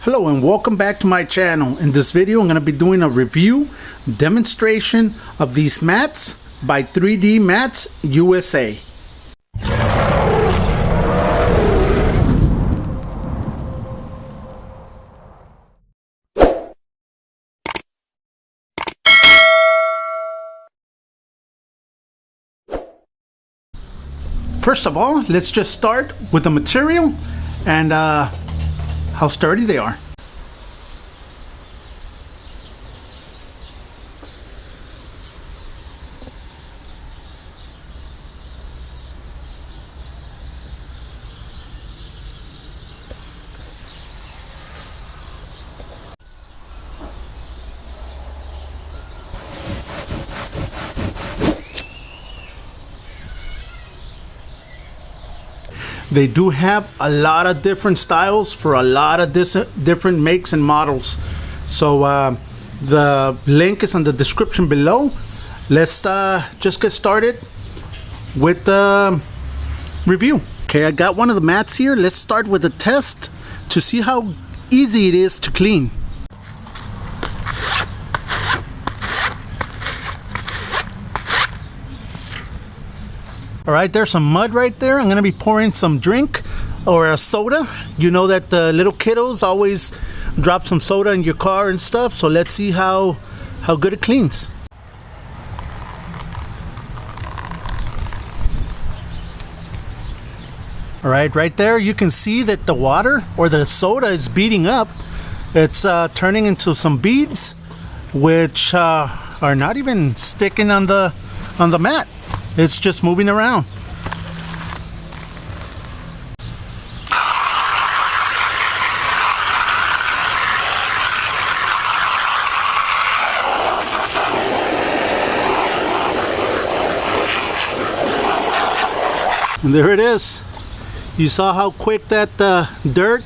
Hello and welcome back to my channel. In this video I'm going to be doing a review demonstration of these mats by 3D Mats USA. First of all, let's just start with the material and how sturdy they are. They do have a lot of different styles for a lot of different makes and models. So the link is in the description below. Let's just get started with the review. Okay, I got one of the mats here. Let's start with a test to see how easy it is to clean. All right, there's some mud right there. I'm gonna be pouring some drink or a soda. You know that the little kiddos always drop some soda in your car and stuff. So let's see how good it cleans. All right there, you can see that the water or the soda is beating up. It's turning into some beads, which are not even sticking on the mat. It's just moving around. And there it is. You saw how quick that dirt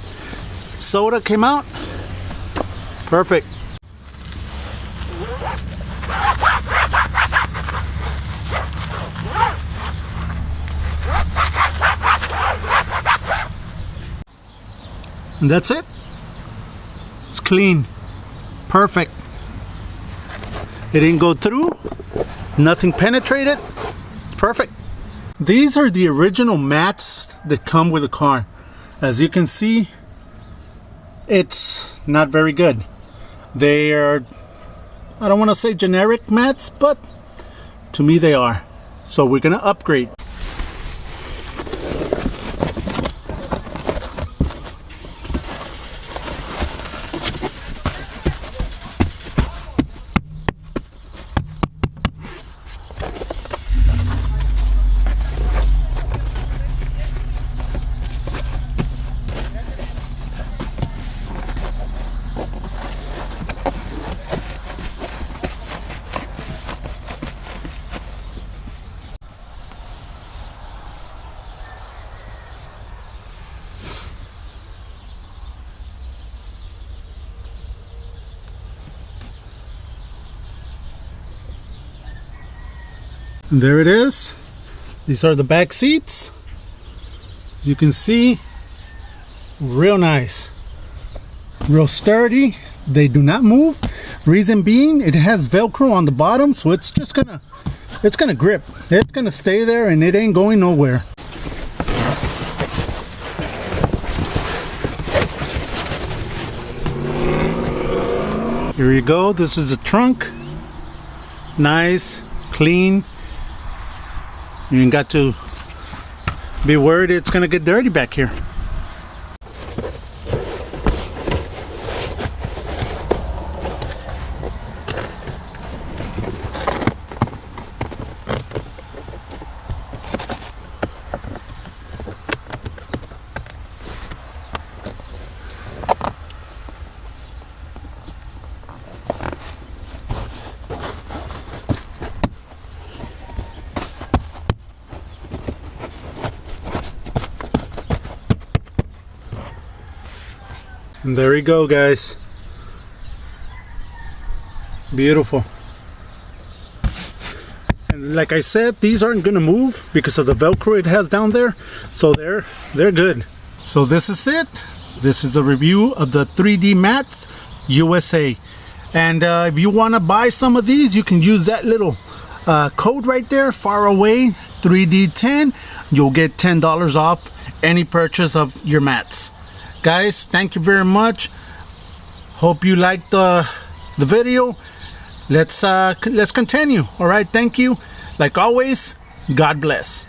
soda came out? Perfect. And that's it. It's clean. Perfect. It didn't go through. Nothing penetrated. It's perfect. These are the original mats that come with the car. As you can see, it's not very good. They are, I don't want to say generic mats, but to me they are. So we're gonna upgrade. And there it is. These are the back seats. As you can see, real nice, real sturdy. They do not move. Reason being, it has Velcro on the bottom, so it's gonna grip. It's gonna stay there and it ain't going nowhere. Here you go. This is the trunk. Nice, clean. You ain't got to be worried it's gonna get dirty back here. And there you go, guys. Beautiful. And like I said, these aren't gonna move because of the Velcro it has down there, so they're good. So this is it. This is a review of the 3D Mats USA. And if you want to buy some of these, you can use that little code right there, far away 3D10. You'll get $10 off any purchase of your mats. Guys, thank you very much. Hope you liked the video. Let's continue. All right, thank you. Like always, God bless.